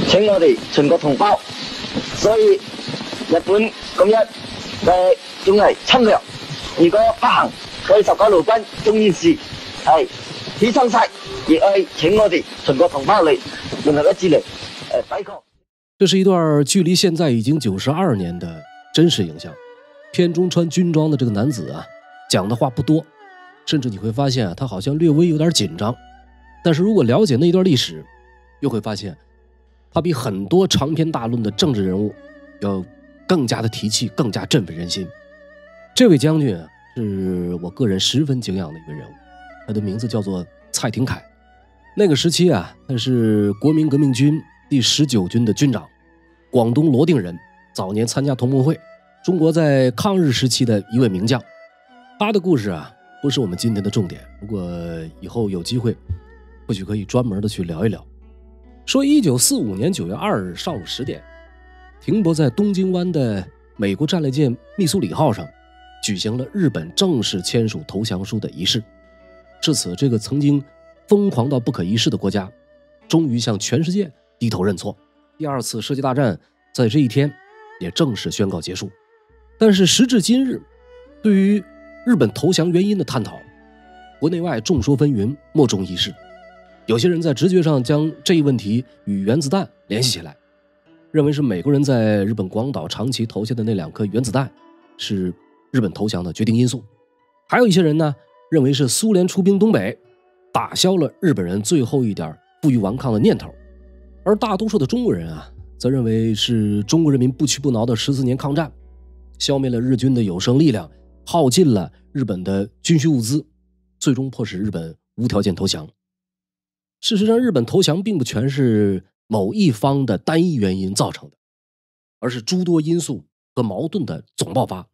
请我哋全國同胞。所以日本咁樣總係侵略，如果不行，我哋19路軍終於是係犧牲晒，亦係請我哋全國同胞嚟聯合一致嚟抵抗。这是一段距离现在已经92年的真实影像。片中穿军装的这个男子啊，讲的话不多，甚至你会发现啊，他好像略微有点紧张。但是如果了解那一段历史，又会发现他比很多长篇大论的政治人物要更加的提气，更加振奋人心。这位将军啊，是我个人十分敬仰的一个人物，他的名字叫做蔡廷锴。那个时期啊，他是国民革命军第19军的军长，广东罗定人，早年参加同盟会，中国在抗日时期的一位名将。他的故事啊，不是我们今天的重点，如果以后有机会，或许可以专门的去聊一聊。说1945年9月2日上午10点，停泊在东京湾的美国战列舰密苏里号上举行了日本正式签署投降书的仪式。至此，这个曾经疯狂到不可一世的国家终于向全世界低头认错。第二次世界大战在这一天也正式宣告结束。但是时至今日，对于日本投降原因的探讨，国内外众说纷纭，莫衷一是。有些人在直觉上将这一问题与原子弹联系起来，认为是美国人在日本广岛长崎投下的那2颗原子弹是日本投降的决定因素。还有一些人呢，认为是苏联出兵东北，打消了日本人最后一点负隅顽抗的念头。而大多数的中国人啊，则认为是中国人民不屈不挠的14年抗战消灭了日军的有生力量，耗尽了日本的军需物资，最终迫使日本无条件投降。事实上，日本投降并不全是某一方的单一原因造成的，而是诸多因素和矛盾的总爆发。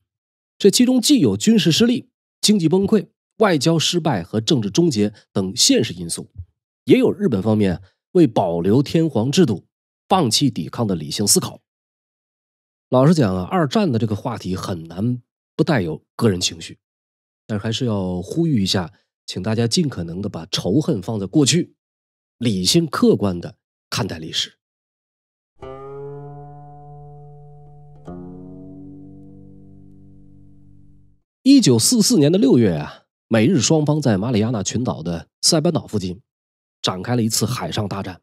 这其中既有军事失利、经济崩溃、外交失败和政治终结等现实因素，也有日本方面为保留天皇制度放弃抵抗的理性思考。老实讲啊，二战的这个话题很难不带有个人情绪，但是还是要呼吁一下，请大家尽可能的把仇恨放在过去，理性客观的看待历史。1944年的6月啊，美日双方在马里亚纳群岛的塞班岛附近展开了一次海上大战，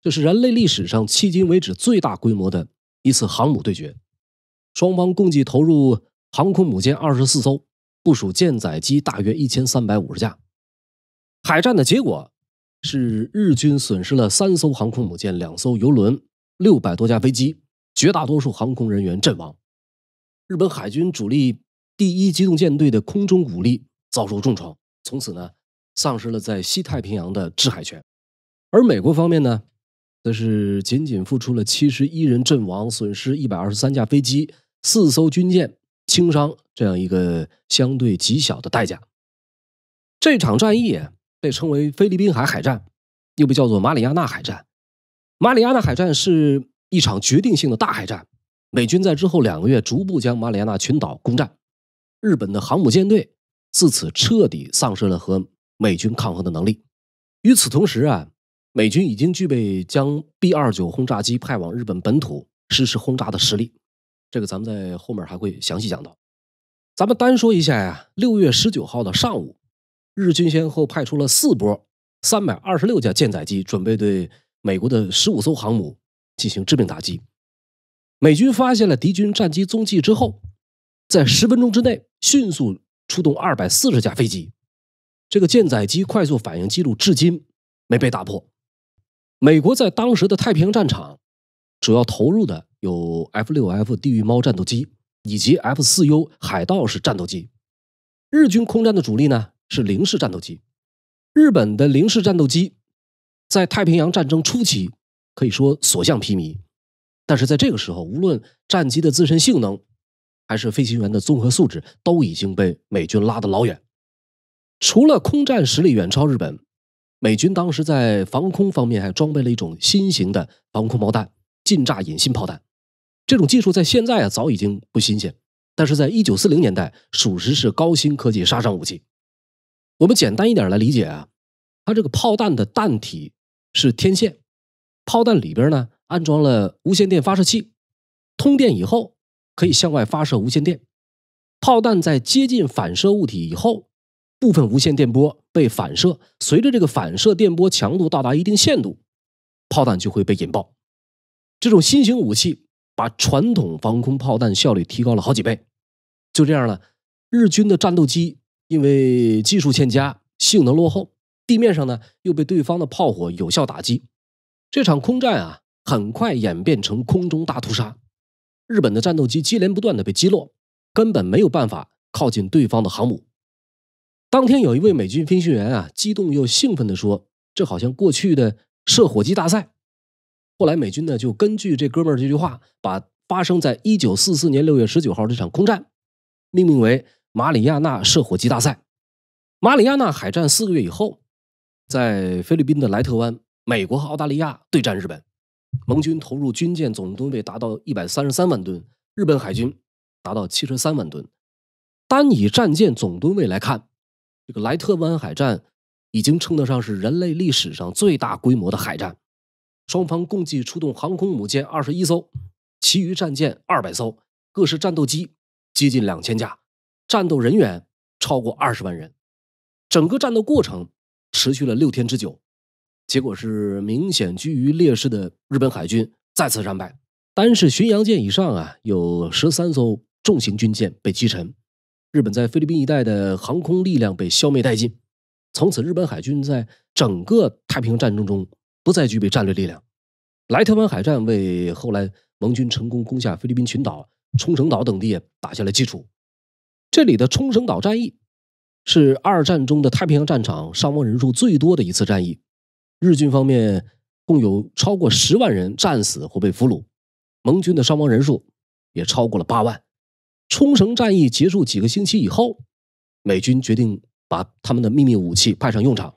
这是人类历史上迄今为止最大规模的一次航母对决。双方共计投入航空母舰24艘，部署舰载机大约1350架。海战的结果是日军损失了3艘航空母舰、2艘油轮、600多架飞机，绝大多数航空人员阵亡。日本海军主力第1机动舰队的空中武力遭受重创，从此呢，丧失了在西太平洋的制海权。而美国方面呢，则是仅仅付出了71人阵亡，损失123架飞机、4艘军舰，轻伤这样一个相对极小的代价。这场战役被称为菲律宾海战，又被叫做马里亚纳海战。马里亚纳海战是一场决定性的大海战，美军在之后2个月逐步将马里亚纳群岛攻占，日本的航母舰队自此彻底丧失了和美军抗衡的能力。与此同时啊，美军已经具备将 B-29 轰炸机派往日本本土实施轰炸的实力，这个咱们在后面还会详细讲到。咱们单说一下呀，6月19号的上午，日军先后派出了4波326架舰载机，准备对美国的15艘航母进行致命打击。美军发现了敌军战机踪迹之后，在10分钟之内迅速出动240架飞机，这个舰载机快速反应记录至今没被打破。美国在当时的太平洋战场主要投入的有 F-6F 地狱猫战斗机以及 F-4U 海盗式战斗机。日军空战的主力呢是零式战斗机。日本的零式战斗机在太平洋战争初期可以说所向披靡，但是在这个时候，无论战机的自身性能还是飞行员的综合素质，都已经被美军拉得老远。除了空战实力远超日本，美军当时在防空方面还装备了一种新型的防空炮弹——近炸引信炮弹。这种技术在现在早已经不新鲜，但是在1940年代属实是高新科技杀伤武器。我们简单一点来理解它这个炮弹的弹体是天线，炮弹里边呢安装了无线电发射器，通电以后可以向外发射无线电。炮弹在接近反射物体以后，部分无线电波被反射，随着这个反射电波强度到达一定限度，炮弹就会被引爆。这种新型武器把传统防空炮弹效率提高了好几倍。就这样呢，日军的战斗机因为技术欠佳，性能落后，地面上呢又被对方的炮火有效打击。这场空战啊，很快演变成空中大屠杀。日本的战斗机接连不断的被击落，根本没有办法靠近对方的航母。当天有一位美军飞行员啊，激动又兴奋地说，这好像过去的射火机大赛。后来美军呢就根据这哥们儿这句话，把发生在1944年6月19号这场空战命名为马里亚纳射火机大赛。马里亚纳海战4个月以后，在菲律宾的莱特湾，美国和澳大利亚对战日本，盟军投入军舰总吨位达到133万吨，日本海军达到73万吨。单以战舰总吨位来看，这个莱特湾海战已经称得上是人类历史上最大规模的海战。双方共计出动航空母舰21艘，其余战舰200艘，各式战斗机接近2000架，战斗人员超过20万人。整个战斗过程持续了6天之久，结果是明显居于劣势的日本海军再次战败。单是巡洋舰以上啊，有13艘重型军舰被击沉，日本在菲律宾一带的航空力量被消灭殆尽。从此日本海军在整个太平洋战争中不再具备战略力量。莱特湾海战为后来盟军成功攻下菲律宾群岛、冲绳岛等地打下了基础。这里的冲绳岛战役是二战中的太平洋战场伤亡人数最多的一次战役，日军方面共有超过10万人战死或被俘虏，盟军的伤亡人数也超过了8万。冲绳战役结束几个星期以后，美军决定把他们的秘密武器派上用场。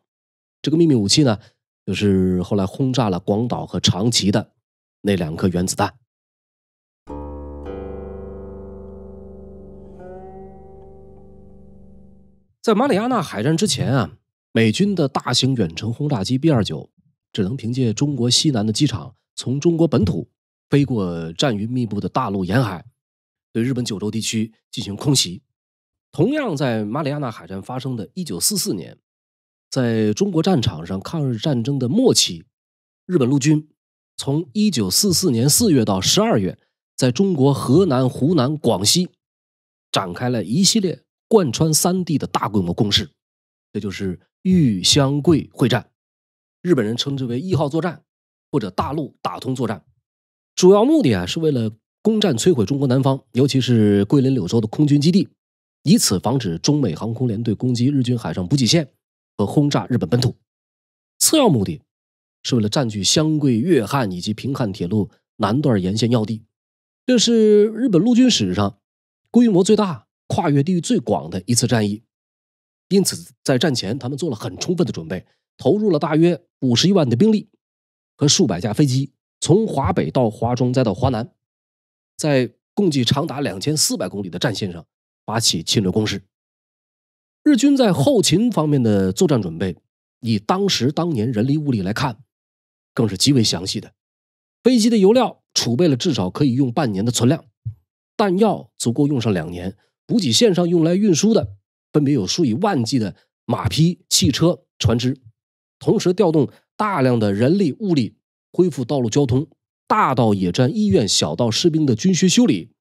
这个秘密武器呢，就是后来轰炸了广岛和长崎的那2颗原子弹。在马里亚纳海战之前啊，美军的大型远程轰炸机 B-29 只能凭借中国西南的机场，从中国本土飞过战云密布的大陆沿海，对日本九州地区进行空袭。同样在马里亚纳海战发生的1944年，在中国战场上抗日战争的末期，日本陆军从1944年4月到12月，在中国河南、湖南、广西展开了一系列贯穿3地的大规模攻势，这就是豫湘桂会战，日本人称之为1号作战或者大陆打通作战。主要目的啊，是为了攻占摧毁中国南方，尤其是桂林柳州的空军基地，以此防止中美航空联队攻击日军海上补给线和轰炸日本本土。次要目的是为了占据湘桂、粤汉以及平汉铁路南段沿线要地，这是日本陆军史上规模最大、跨越地域最广的一次战役。因此在战前他们做了很充分的准备，投入了大约51万的兵力和数百架飞机，从华北到华中再到华南，在共计长达2400公里的战线上发起侵略攻势。日军在后勤方面的作战准备，以当年人力物力来看，更是极为详细的。飞机的油料储备了至少可以用半年的存量，弹药足够用上2年，补给线上用来运输的分别有数以万计的马匹、汽车、船只，同时调动大量的人力物力恢复道路交通，大到野战医院，小到士兵的军需修理，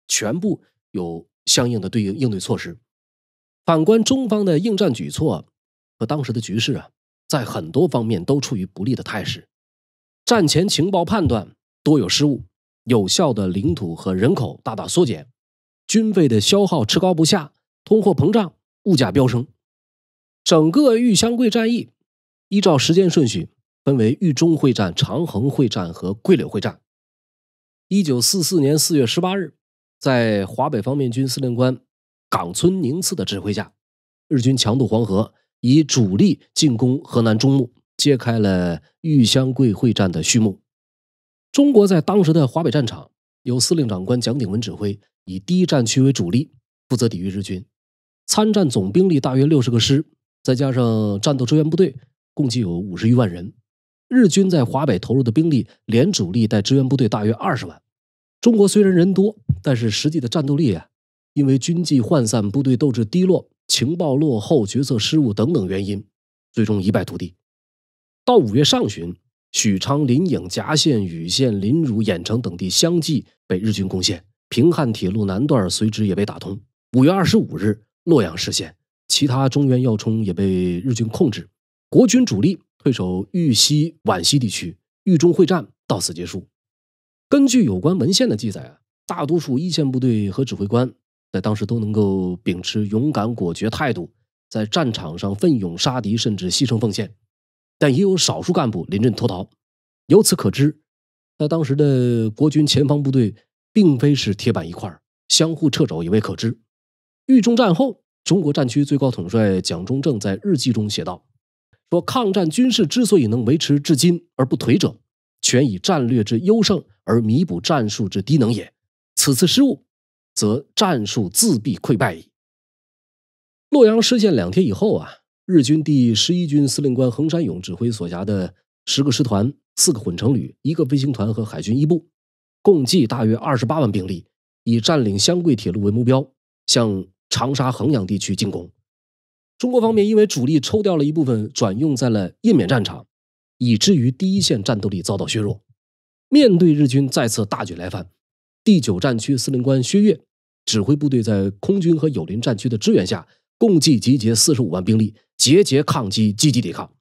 全部有相应的应对措施。反观中方的应战举措和当时的局势啊，在很多方面都处于不利的态势。战前情报判断多有失误，有效的领土和人口大大缩减，军费的消耗持高不下，通货膨胀，物价飙升。整个豫湘桂战役依照时间顺序分为豫中会战、长衡会战和桂柳会战。1944年4月18日，在华北方面军司令官冈村宁次的指挥下，日军强渡黄河，以主力进攻河南中牟，揭开了豫湘桂会战的序幕。中国在当时的华北战场，由司令长官蒋鼎文指挥，以第一战区为主力，负责抵御日军。参战总兵力大约60个师，再加上战斗支援部队，共计有50余万人。日军在华北投入的兵力连主力带支援部队大约20万。中国虽然人多，但是实际的战斗力啊，因为军纪涣散、部队斗志低落、情报落后、决策失误等等原因，最终一败涂地。到5月上旬，许昌、临颍、夹县、禹县、临汝、郾城等地相继被日军攻陷，平汉铁路南段随之也被打通。5月25日，洛阳失陷，其他中原要冲也被日军控制。国军主力退守豫西、皖西地区，豫中会战到此结束。根据有关文献的记载啊，大多数一线部队和指挥官在当时都能够秉持勇敢果决态度，在战场上奋勇杀敌，甚至牺牲奉献。但也有少数干部临阵脱逃。由此可知，在当时的国军前方部队并非是铁板一块，相互掣肘也未可知。豫中战后，中国战区最高统帅蒋中正在日记中写道，说抗战军事之所以能维持至今而不颓者，全以战略之优胜而弥补战术之低能也。此次失误，则战术自必溃败矣。洛阳失陷2天以后啊，日军第11军司令官横山勇指挥所辖的10个师团、4个混成旅、1个飞行团和海军一部，共计大约28万兵力，以占领湘桂铁路为目标，向长沙、衡阳地区进攻。中国方面因为主力抽调了一部分转用在了印缅战场，以至于第一线战斗力遭到削弱。面对日军再次大举来犯，第9战区司令官薛岳指挥部队在空军和友邻战区的支援下，共计集结45万兵力，节节抗击，积极抵抗。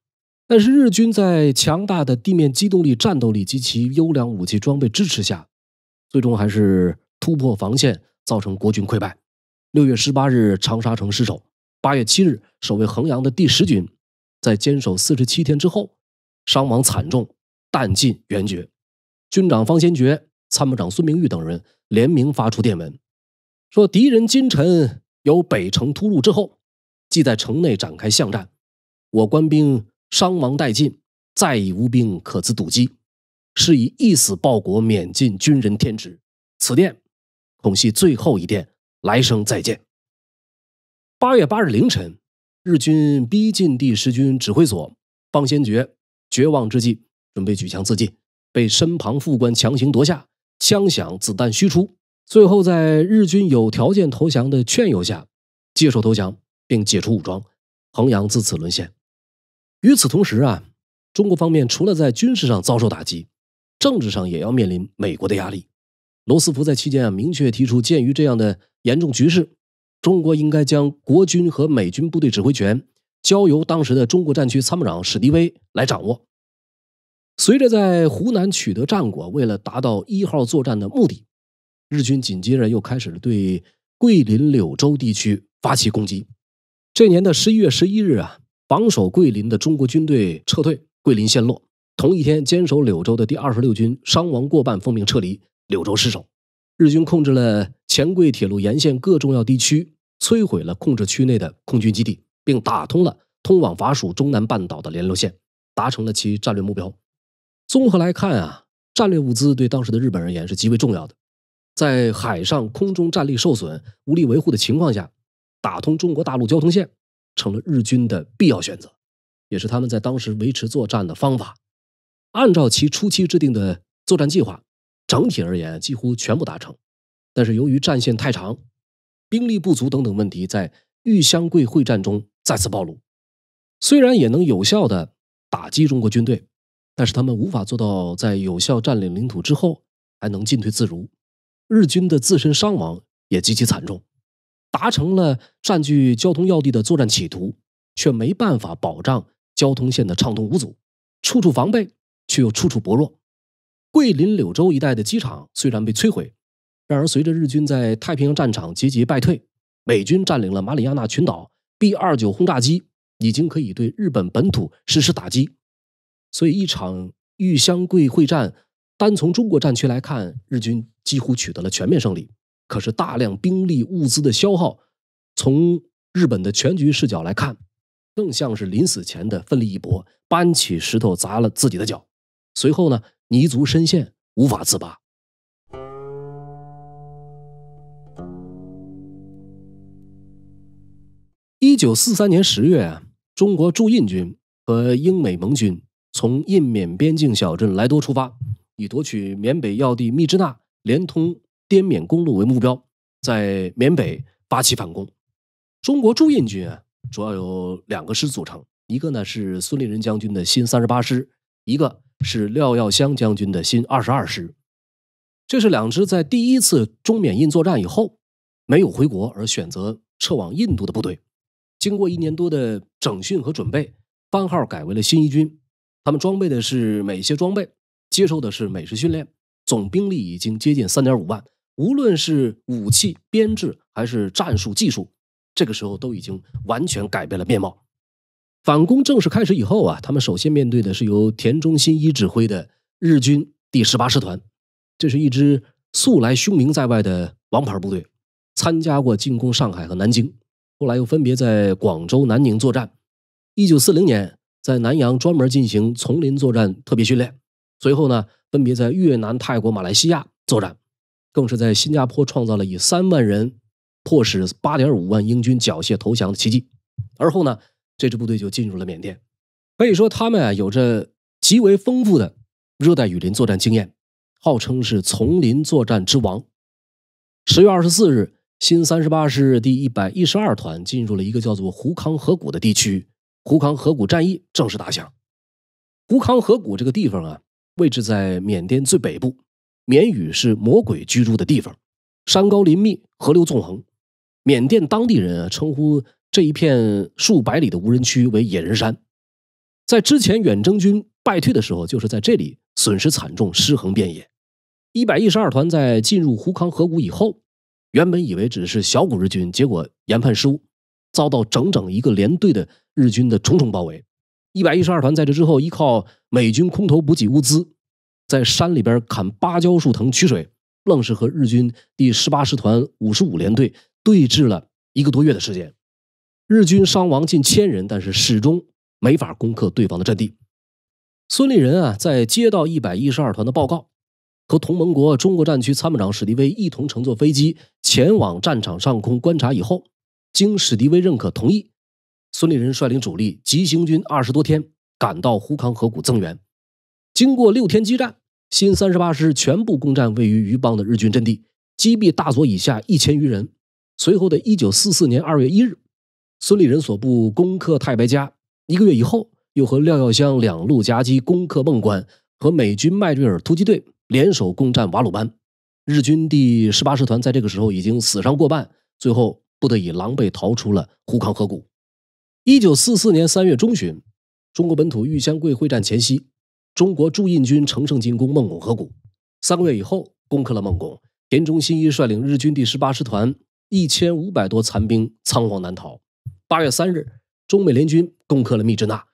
但是日军在强大的地面机动力、战斗力及其优良武器装备支持下，最终还是突破防线，造成国军溃败。6月18日，长沙城失守。8月7日，守卫衡阳的第10军在坚守47天之后，伤亡惨重，弹尽援绝。军长方先觉、参谋长孙明玉等人联名发出电文，说敌人今晨由北城突入之后，即在城内展开巷战，我官兵伤亡殆尽，再已无兵可资堵击，是以一死报国，免尽军人天职。此电恐系最后一电，来生再见。8月8日凌晨，日军逼近第10军指挥所，方先觉绝望之际，准备举枪自尽，被身旁副官强行夺下，枪响，子弹虚出。最后在日军有条件投降的劝诱下，接受投降并解除武装，衡阳自此沦陷。与此同时啊，中国方面除了在军事上遭受打击，政治上也要面临美国的压力。罗斯福在期间明确提出，鉴于这样的严重局势，中国应该将国军和美军部队指挥权交由当时的中国战区参谋长史迪威来掌握。随着在湖南取得战果，为了达到1号作战的目的，日军紧接着又开始了对桂林、柳州地区发起攻击。这年的11月11日啊，防守桂林的中国军队撤退，桂林陷落。同一天，坚守柳州的第26军伤亡过半，奉命撤离，柳州失守。日军控制了黔桂铁路沿线各重要地区，摧毁了控制区内的空军基地，并打通了通往法属中南半岛的联络线，达成了其战略目标。综合来看啊，战略物资对当时的日本而言是极为重要的。在海上、空中战力受损、无力维护的情况下，打通中国大陆交通线成了日军的必要选择，也是他们在当时维持作战的方法。按照其初期制定的作战计划，整体而言几乎全部达成，但是由于战线太长、兵力不足等等问题，在豫湘桂会战中再次暴露。虽然也能有效的打击中国军队，但是他们无法做到在有效占领领土之后还能进退自如。日军的自身伤亡也极其惨重，达成了占据交通要地的作战企图，却没办法保障交通线的畅通无阻，处处防备，却又处处薄弱。桂林、柳州一带的机场虽然被摧毁，然而随着日军在太平洋战场节节败退，美军占领了马里亚纳群岛， B-29轰炸机已经可以对日本本土实施打击。所以一场豫湘桂会战，单从中国战区来看，日军几乎取得了全面胜利。可是大量兵力物资的消耗，从日本的全局视角来看，更像是临死前的奋力一搏，搬起石头砸了自己的脚。随后呢，泥足深陷，无法自拔。1943年10月啊，中国驻印军和英美盟军从印缅边境小镇莱多出发，以夺取缅北要地密支那连通滇缅公路为目标，在缅北发起反攻。中国驻印军主要有2个师组成，一个呢是孙立人将军的新38师，一个是廖耀湘将军的新22师。这是2支在第一次中缅印作战以后没有回国而选择撤往印度的部队。经过1年多的整训和准备，番号改为了新一军。他们装备的是美械装备，接受的是美式训练，总兵力已经接近 3.5 万，无论是武器编制还是战术技术，这个时候都已经完全改变了面貌。反攻正式开始以后他们首先面对的是由田中新一指挥的日军第18师团，这是一支素来凶名在外的王牌部队，参加过进攻上海和南京，后来又分别在广州、南宁作战。1940年在南洋专门进行丛林作战特别训练，随后呢分别在越南、泰国、马来西亚作战，更是在新加坡创造了以3万人迫使 8.5 万英军缴械投降的奇迹。而后呢这支部队就进入了缅甸。可以说他们有着极为丰富的热带雨林作战经验，号称是丛林作战之王。10月24日，新38师第112团进入了一个叫做胡康河谷的地区，胡康河谷战役正式打响。胡康河谷这个地方位置在缅甸最北部，缅语是魔鬼居住的地方，山高林密，河流纵横。缅甸当地人称呼这一片数百里的无人区为野人山。在之前远征军败退的时候，就是在这里损失惨重，尸横遍野。112团在进入胡康河谷以后，原本以为只是小股日军，结果研判失误，遭到整整一个连队的日军的重重包围。112团在这之后依靠美军空投补给物资，在山里边砍芭蕉树藤取水，愣是和日军第18师团55联队对峙了1个多月的时间。日军伤亡近1000人，但是始终没法攻克对方的阵地。孙立人在接到112团的报告，和同盟国中国战区参谋长史迪威一同乘坐飞机前往战场上空观察以后，经史迪威认可同意，孙立人率领主力急行军20多天，赶到胡康河谷增援。经过6天激战，新38师全部攻占位于榆邦的日军阵地，击毙大佐以下1000余人。随后的1944年2月1日，孙立人所部攻克太白家，1个月以后又和廖耀湘2路夹击攻克孟关，和美军麦瑞尔突击队联手攻占瓦鲁班。日军第18师团在这个时候已经死伤过半，最后不得已狼狈逃出了胡康河谷。1944年3月中旬，中国本土豫湘桂会战前夕，中国驻印军乘胜进攻孟拱河谷，3个月以后攻克了孟拱。田中新一率领日军第18师团1500多残兵仓皇南逃。8月3日，中美联军攻克了密支那。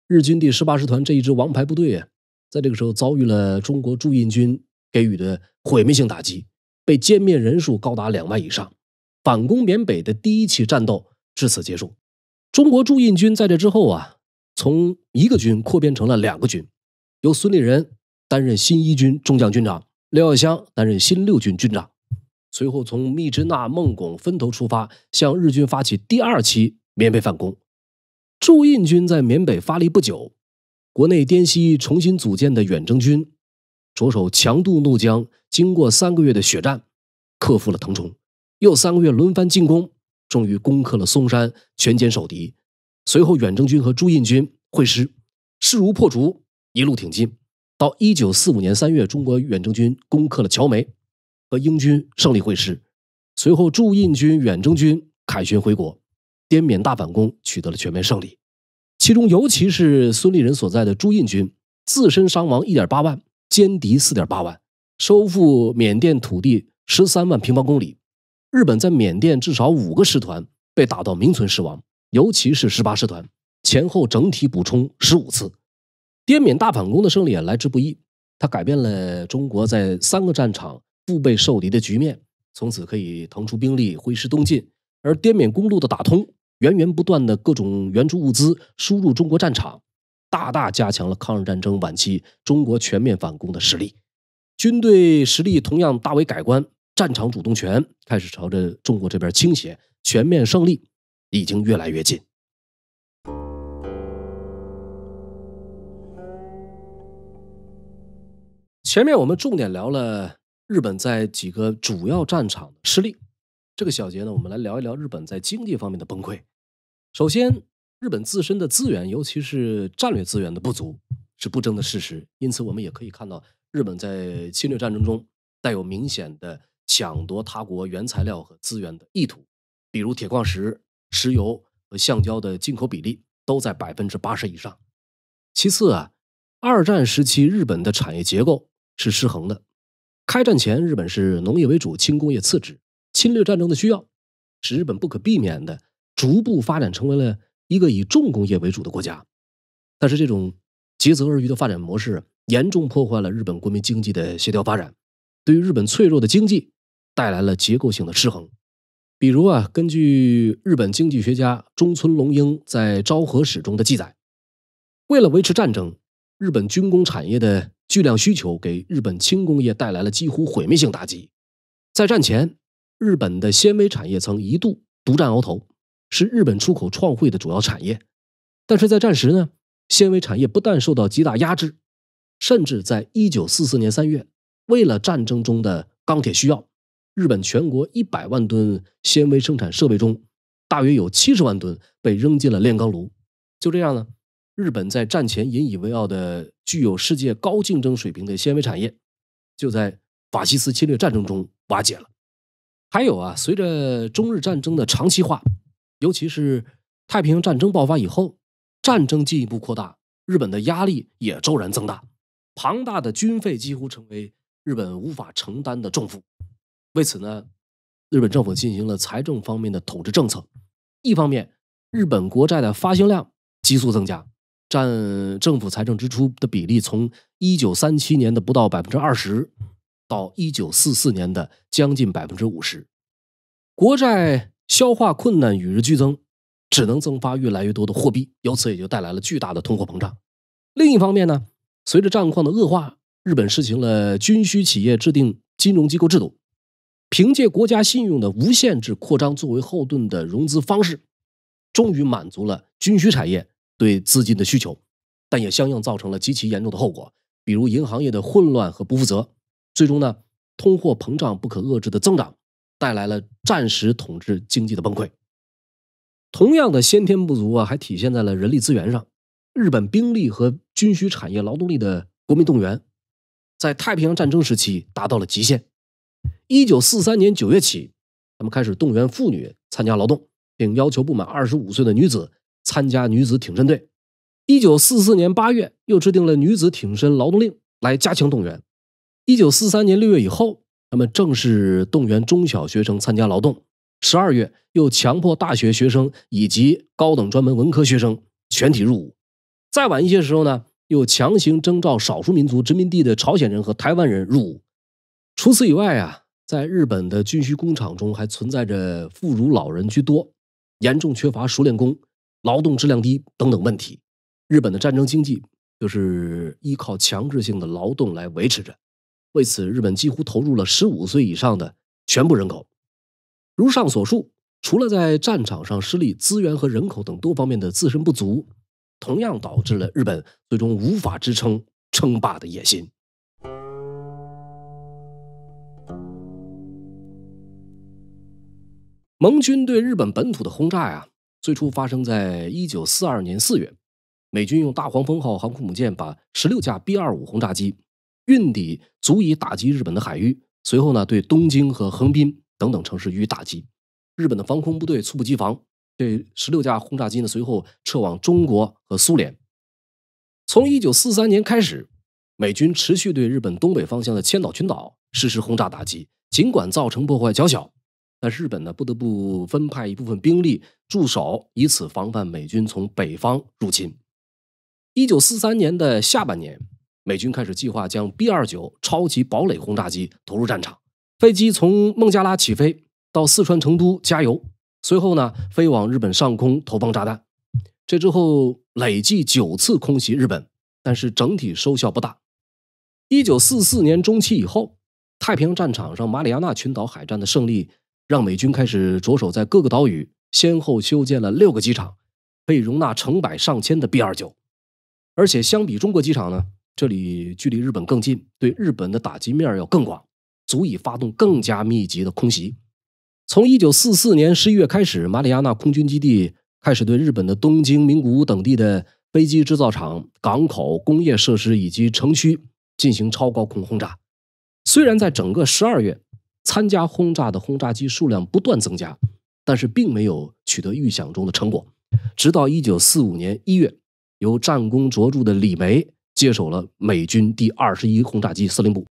日军第18师团这一支王牌部队在这个时候遭遇了中国驻印军给予的毁灭性打击，被歼灭人数高达2万以上。反攻缅北的第一期战斗至此结束。中国驻印军在这之后从1个军扩编成了2个军，由孙立人担任新1军中将军长，廖耀湘担任新6军军长。随后从密支那、孟拱分头出发，向日军发起第2期缅北反攻。驻印军在缅北发力不久，国内滇西重新组建的远征军着手强渡怒江，经过3个月的血战，克服了腾冲，又3个月轮番进攻，终于攻克了松山，全歼守敌。随后远征军和驻印军会师，势如破竹，一路挺进。到1945年3月，中国远征军攻克了乔梅，和英军胜利会师。随后驻印军、远征军凯旋回国，滇缅大反攻取得了全面胜利。其中尤其是孙立人所在的驻印军，自身伤亡 1.8 万，歼敌 4.8 万，收复缅甸土地13万平方公里。日本在缅甸至少5个师团被打到名存实亡，尤其是18师团，前后整体补充15次。滇缅大反攻的胜利来之不易，它改变了中国在3个战场腹背受敌的局面，从此可以腾出兵力挥师东进。而滇缅公路的打通，源源不断的各种援助物资输入中国战场，大大加强了抗日战争晚期中国全面反攻的实力。军队实力同样大为改观，战场主动权开始朝着中国这边倾斜，全面胜利已经越来越近。前面我们重点聊了日本在几个主要战场的失利，这个小节呢，我们来聊一聊日本在经济方面的崩溃。首先，日本自身的资源，尤其是战略资源的不足，是不争的事实。因此，我们也可以看到，日本在侵略战争中带有明显的抢夺他国原材料和资源的意图，比如铁矿石、石油和橡胶的进口比例都在80%以上。其次啊，二战时期日本的产业结构是失衡的。开战前，日本是农业为主，轻工业次之。侵略战争的需要，使日本不可避免的逐步发展成为了一个以重工业为主的国家。但是这种竭泽而渔的发展模式，严重破坏了日本国民经济的协调发展，对于日本脆弱的经济带来了结构性的失衡。比如啊，根据日本经济学家中村龙英在《昭和史》中的记载，为了维持战争，日本军工产业的巨量需求给日本轻工业带来了几乎毁灭性打击。在战前，日本的纤维产业曾一度独占鳌头，是日本出口创汇的主要产业。但是在战时呢，纤维产业不但受到极大压制，甚至在1944年3月，为了战争中的钢铁需要，日本全国100万吨纤维生产设备中，大约有70万吨被扔进了炼钢炉。就这样呢，日本在战前引以为傲的具有世界高竞争水平的纤维产业，就在法西斯侵略战争中瓦解了。还有啊，随着中日战争的长期化，尤其是太平洋战争爆发以后，战争进一步扩大，日本的压力也骤然增大，庞大的军费几乎成为日本无法承担的重负。为此呢，日本政府进行了财政方面的统治政策。一方面，日本国债的发行量急速增加，占政府财政支出的比例从1937年的不到20%到1944年的将近50%。国债消化困难与日俱增，只能增发越来越多的货币，由此也就带来了巨大的通货膨胀。另一方面呢，随着战况的恶化，日本实行了军需企业制定金融机构制度，凭借国家信用的无限制扩张作为后盾的融资方式，终于满足了军需产业对资金的需求，但也相应造成了极其严重的后果，比如银行业的混乱和不负责。最终呢，通货膨胀不可遏制的增长，带来了战时统治经济的崩溃。同样的先天不足啊，还体现在了人力资源上。日本兵力和军需产业劳动力的国民动员，在太平洋战争时期达到了极限。1943年9月起，他们开始动员妇女参加劳动，并要求不满25岁的女子参加女子挺身队。1944年8月，又制定了女子挺身劳动令来加强动员。1943年6月以后，他们正式动员中小学生参加劳动。12月又强迫大学学生以及高等专门文科学生全体入伍。再晚一些时候呢，又强行征召少数民族殖民地的朝鲜人和台湾人入伍。除此以外啊，在日本的军需工厂中还存在着妇孺老人居多，严重缺乏熟练工，劳动质量低等等问题。日本的战争经济就是依靠强制性的劳动来维持着。为此，日本几乎投入了15岁以上的全部人口。如上所述，除了在战场上失利，资源和人口等多方面的自身不足，同样导致了日本最终无法支撑称霸的野心。盟军对日本本土的轰炸呀，最初发生在1942年4月，美军用大黄蜂号航空母舰把16架 B-25 轰炸机运抵足以打击日本的海域，随后呢，对东京和横滨等等城市予以打击。日本的防空部队猝不及防，这16架轰炸机呢，随后撤往中国和苏联。从1943年开始，美军持续对日本东北方向的千岛群岛实施轰炸打击，尽管造成破坏较小，但日本呢不得不分派一部分兵力驻守，以此防范美军从北方入侵。1943年的下半年，美军开始计划将 B-29 超级堡垒轰炸机投入战场。飞机从孟加拉起飞，到四川成都加油，随后呢，飞往日本上空投放炸弹。这之后累计9次空袭日本，但是整体收效不大。1944年中期以后，太平洋战场上马里亚纳群岛海战的胜利，让美军开始着手在各个岛屿先后修建了6个机场，可以容纳成百上千的 B-29。而且相比中国机场呢，这里距离日本更近，对日本的打击面要更广，足以发动更加密集的空袭。从1944年11月开始，马里亚纳空军基地开始对日本的东京、名古屋等地的飞机制造厂、港口、工业设施以及城区进行超高空轰炸。虽然在整个12月参加轰炸的轰炸机数量不断增加，但是并没有取得预想中的成果。直到1945年1月，由战功卓著的李梅接手了美军第21轰炸机司令部。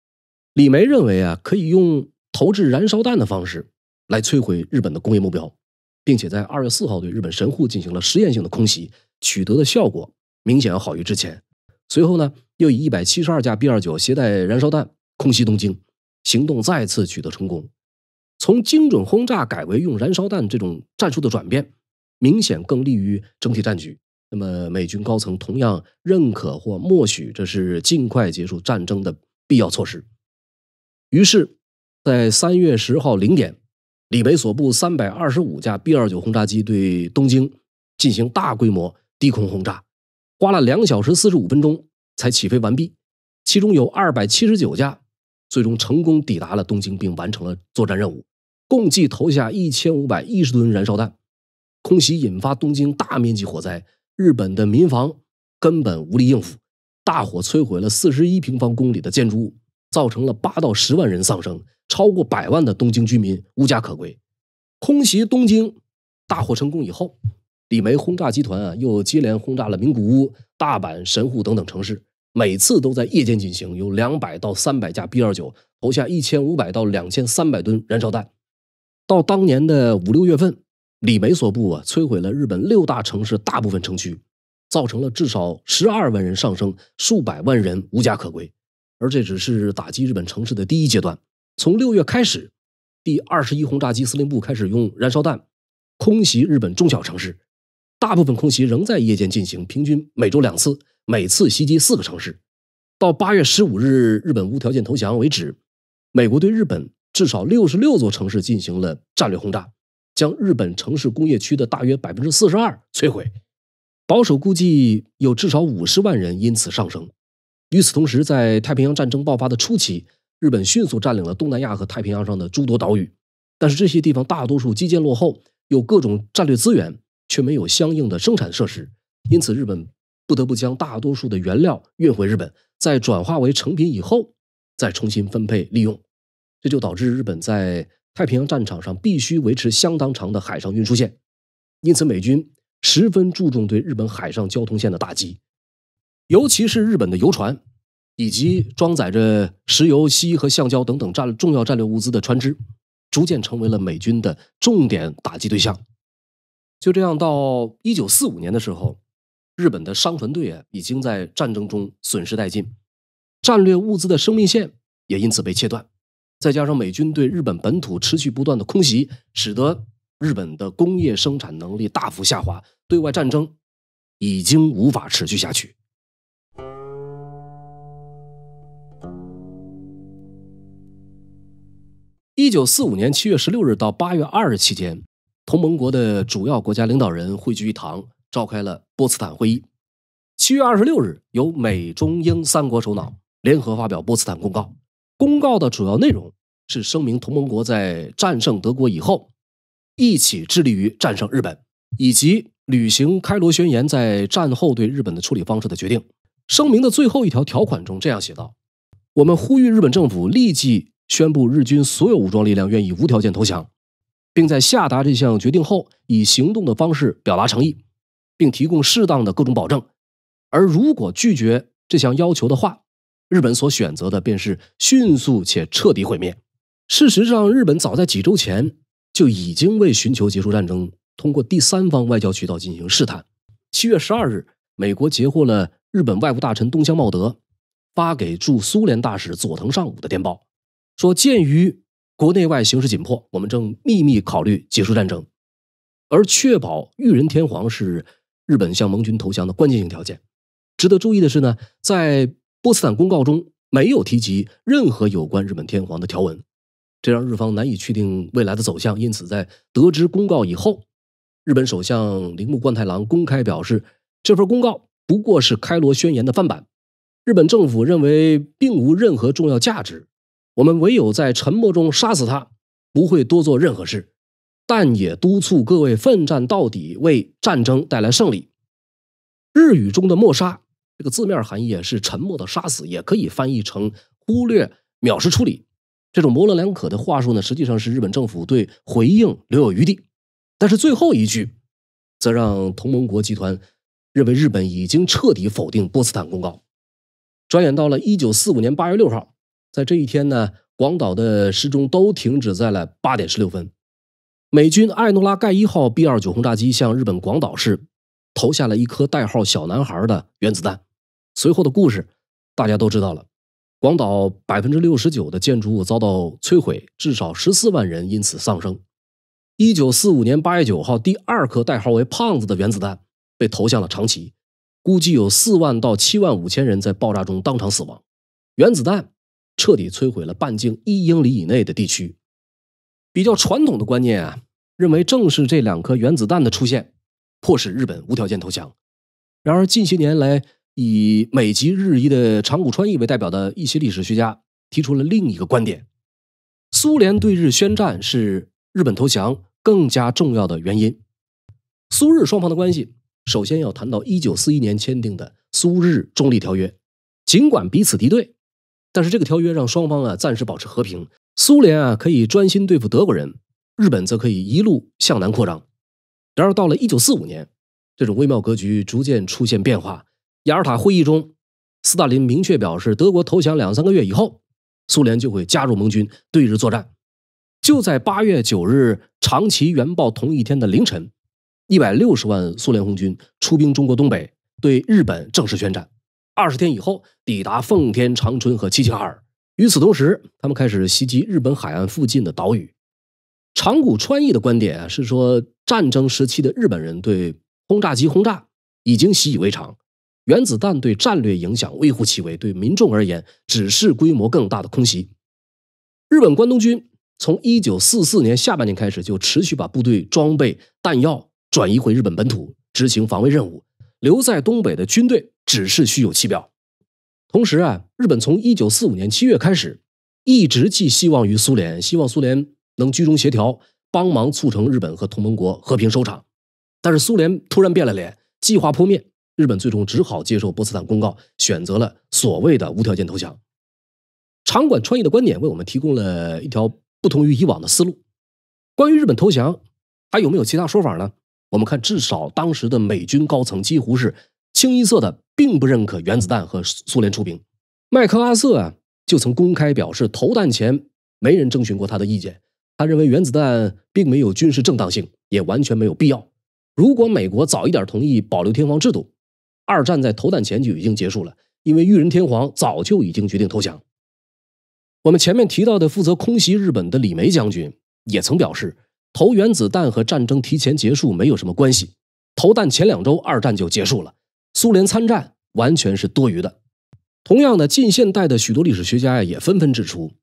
李梅认为可以用投掷燃烧弹的方式来摧毁日本的工业目标，并且在2月4号对日本神户进行了实验性的空袭，取得的效果明显要好于之前。随后呢，又以172架 B-29携带燃烧弹空袭东京，行动再次取得成功。从精准轰炸改为用燃烧弹这种战术的转变，明显更利于整体战局。那么美军高层同样认可或默许这是尽快结束战争的必要措施。于是在3月10号0点，李梅所部325架 B-29轰炸机对东京进行大规模低空轰炸，花了2小时45分钟才起飞完毕，其中有279架最终成功抵达了东京并完成了作战任务，共计投下1510吨燃烧弹。空袭引发东京大面积火灾，日本的民房根本无力应付，大火摧毁了41平方公里的建筑物，造成了8到10万人丧生，超过100万的东京居民无家可归。空袭东京大获成功以后，李梅轰炸集团又接连轰炸了名古屋、大阪、神户等等城市，每次都在夜间进行，有200到300架 B-29 投下1500到2300吨燃烧弹。到当年的5、6月份，李梅所部摧毁了日本6大城市大部分城区，造成了至少12万人丧生，数百万人无家可归。而这只是打击日本城市的第一阶段。从6月开始，第21轰炸机司令部开始用燃烧弹空袭日本中小城市，大部分空袭仍在夜间进行，平均每周2次，每次袭击4个城市。到8月15日日本无条件投降为止，美国对日本至少66座城市进行了战略轰炸，将日本城市工业区的大约 42% 摧毁，保守估计有至少50万人因此丧生。与此同时，在太平洋战争爆发的初期，日本迅速占领了东南亚和太平洋上的诸多岛屿，但是这些地方大多数基建落后，有各种战略资源，却没有相应的生产设施，因此日本不得不将大多数的原料运回日本，在转化为成品以后再重新分配利用。这就导致日本在太平洋战场上必须维持相当长的海上运输线，因此美军十分注重对日本海上交通线的打击，尤其是日本的游船以及装载着石油、锡和橡胶等等重要战略物资的船只，逐渐成为了美军的重点打击对象。就这样，到1945年的时候，日本的商船队已经在战争中损失殆尽，战略物资的生命线也因此被切断。再加上美军对日本本土持续不断的空袭，使得日本的工业生产能力大幅下滑，对外战争已经无法持续下去。1945年7月16日到8月2日期间，同盟国的主要国家领导人汇聚一堂，召开了波茨坦会议。7月26日，由美、中、英3国首脑联合发表波茨坦公告。公告的主要内容是声明同盟国在战胜德国以后，一起致力于战胜日本，以及履行开罗宣言在战后对日本的处理方式的决定。声明的最后一条条款中这样写道：我们呼吁日本政府立即宣布日军所有武装力量愿意无条件投降，并在下达这项决定后以行动的方式表达诚意，并提供适当的各种保证。而如果拒绝这项要求的话，日本所选择的便是迅速且彻底毁灭。事实上，日本早在几周前就已经为寻求结束战争，通过第三方外交渠道进行试探。7月12日，美国截获了日本外务大臣东乡茂德发给驻苏联大使佐藤尚武的电报，说鉴于国内外形势紧迫，我们正秘密考虑结束战争，而确保裕仁天皇是日本向盟军投降的关键性条件。值得注意的是呢，在波茨坦公告中没有提及任何有关日本天皇的条文，这让日方难以确定未来的走向。因此在得知公告以后，日本首相铃木贯太郎公开表示，这份公告不过是开罗宣言的翻版，日本政府认为并无任何重要价值，我们唯有在沉默中杀死他，不会多做任何事，但也督促各位奋战到底，为战争带来胜利。日语中的默杀，这个字面含义是沉默的杀死，也可以翻译成忽略、藐视处理。这种模棱两可的话术呢，实际上是日本政府对回应留有余地。但是最后一句则让同盟国集团认为日本已经彻底否定波茨坦公告。转眼到了1945年8月6号，在这一天呢，广岛的时钟都停止在了8点16分。美军艾诺拉盖1号 B-29 轰炸机向日本广岛市投下了一颗代号小男孩的原子弹。随后的故事大家都知道了，广岛 69% 的建筑物遭到摧毁，至少14万人因此丧生。1945年8月9号，第二颗代号为胖子的原子弹被投向了长崎，估计有4万到7万5千人在爆炸中当场死亡。原子弹彻底摧毁了半径1英里以内的地区。比较传统的观念啊，认为正是这2颗原子弹的出现，迫使日本无条件投降。然而近些年来，以美籍日裔的长谷川义为代表的一些历史学家提出了另一个观点：苏联对日宣战是日本投降更加重要的原因。苏日双方的关系，首先要谈到1941年签订的苏日中立条约。尽管彼此敌对，但是这个条约让双方暂时保持和平。苏联可以专心对付德国人，日本则可以一路向南扩张。然而到了1945年，这种微妙格局逐渐出现变化。雅尔塔会议中，斯大林明确表示，德国投降2-3个月以后，苏联就会加入盟军对日作战。就在8月9日长崎原爆同一天的凌晨，160万苏联红军出兵中国东北，对日本正式宣战。20天以后抵达奉天、长春和齐齐哈尔。与此同时，他们开始袭击日本海岸附近的岛屿。长谷川义的观点是说，战争时期的日本人对轰炸机轰炸已经习以为常，原子弹对战略影响微乎其微，对民众而言只是规模更大的空袭。日本关东军从1944年下半年开始就持续把部队装备弹药转移回日本本土，执行防卫任务。留在东北的军队只是虚有其表。同时日本从1945年7月开始一直寄希望于苏联，希望苏联能居中协调，帮忙促成日本和同盟国和平收场。但是苏联突然变了脸，计划破灭，日本最终只好接受波茨坦公告，选择了所谓的无条件投降。长管川义的观点为我们提供了一条不同于以往的思路。关于日本投降，还有没有其他说法呢？我们看，至少当时的美军高层几乎是清一色的并不认可原子弹和苏联出兵。麦克阿瑟就曾公开表示，投弹前没人征询过他的意见，他认为原子弹并没有军事正当性，也完全没有必要。如果美国早一点同意保留天皇制度，二战在投弹前就已经结束了，因为裕仁天皇早就已经决定投降。我们前面提到的负责空袭日本的李梅将军也曾表示，投原子弹和战争提前结束没有什么关系，投弹前2周二战就结束了，苏联参战完全是多余的。同样的，近现代的许多历史学家也纷纷指出，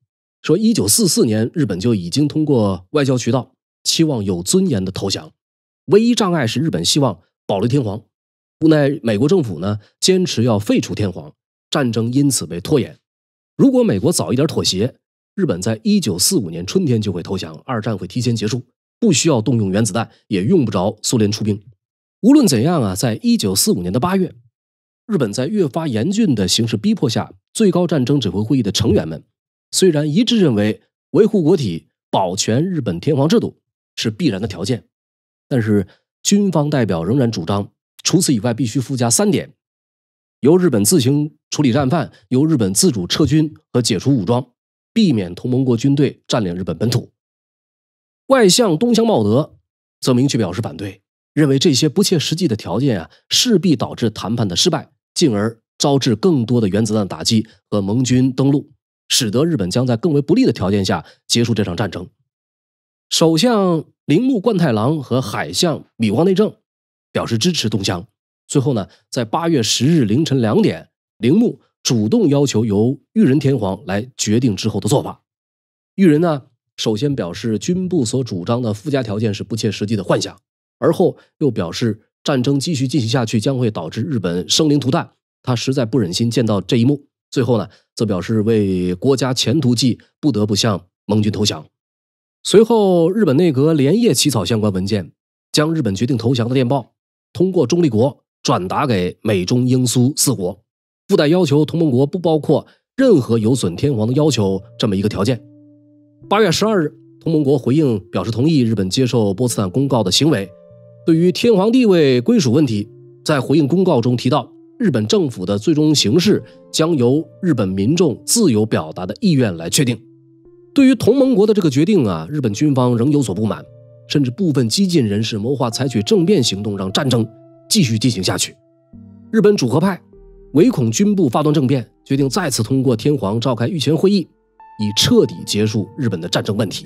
说1944年日本就已经通过外交渠道期望有尊严的投降，唯一障碍是日本希望保留天皇，无奈美国政府呢坚持要废除天皇，战争因此被拖延。如果美国早一点妥协，日本在1945年春天就会投降，二战会提前结束，不需要动用原子弹，也用不着苏联出兵。无论怎样在1945年的8月，日本在越发严峻的形势逼迫下，最高战争指挥会议的成员们虽然一致认为维护国体、保全日本天皇制度是必然的条件，但是军方代表仍然主张，除此以外必须附加3点：由日本自行处理战犯，由日本自主撤军和解除武装，避免同盟国军队占领日本本土。外相东乡茂德则明确表示反对，认为这些不切实际的条件势必导致谈判的失败，进而招致更多的原子弹打击和盟军登陆，使得日本将在更为不利的条件下结束这场战争。首相铃木贯太郎和海相米光内政表示支持东乡。最后呢，在8月10日凌晨2点，铃木主动要求由裕仁天皇来决定之后的做法。裕仁呢，首先表示军部所主张的附加条件是不切实际的幻想，而后又表示战争继续进行下去将会导致日本生灵涂炭，他实在不忍心见到这一幕，最后呢，则表示为国家前途计，不得不向盟军投降。随后，日本内阁连夜起草相关文件，将日本决定投降的电报通过中立国转达给美中英苏4国，附带要求同盟国不包括任何有损天皇的要求这么一个条件。8月12日，同盟国回应表示同意日本接受波茨坦公告的行为。对于天皇地位归属问题，在回应公告中提到，日本政府的最终形式将由日本民众自由表达的意愿来确定。对于同盟国的这个决定日本军方仍有所不满，甚至部分激进人士谋划采取政变行动，让战争继续进行下去。日本主和派唯恐军部发动政变，决定再次通过天皇召开御前会议，以彻底结束日本的战争问题。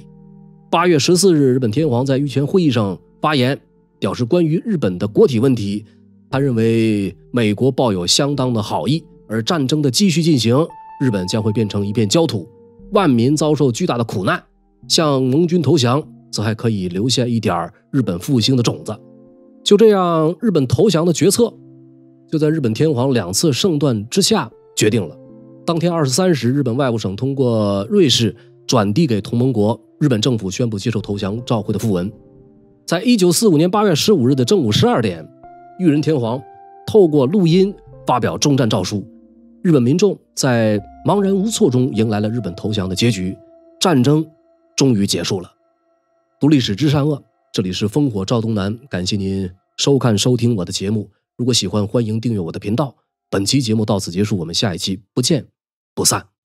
8月14日，日本天皇在御前会议上发言，表示关于日本的国体问题，他认为美国抱有相当的好意，而战争的继续进行，日本将会变成一片焦土，万民遭受巨大的苦难，向盟军投降则还可以留下一点日本复兴的种子。就这样，日本投降的决策就在日本天皇2次圣断之下决定了。当天23时，日本外务省通过瑞士转递给同盟国日本政府宣布接受投降照会的讣文。在1945年8月15日的正午12点，裕仁天皇透过录音发表终战诏书，日本民众在茫然无措中迎来了日本投降的结局，战争终于结束了。读历史知善恶，这里是烽火照东南，感谢您收看收听我的节目。如果喜欢，欢迎订阅我的频道。本期节目到此结束，我们下一期不见不散。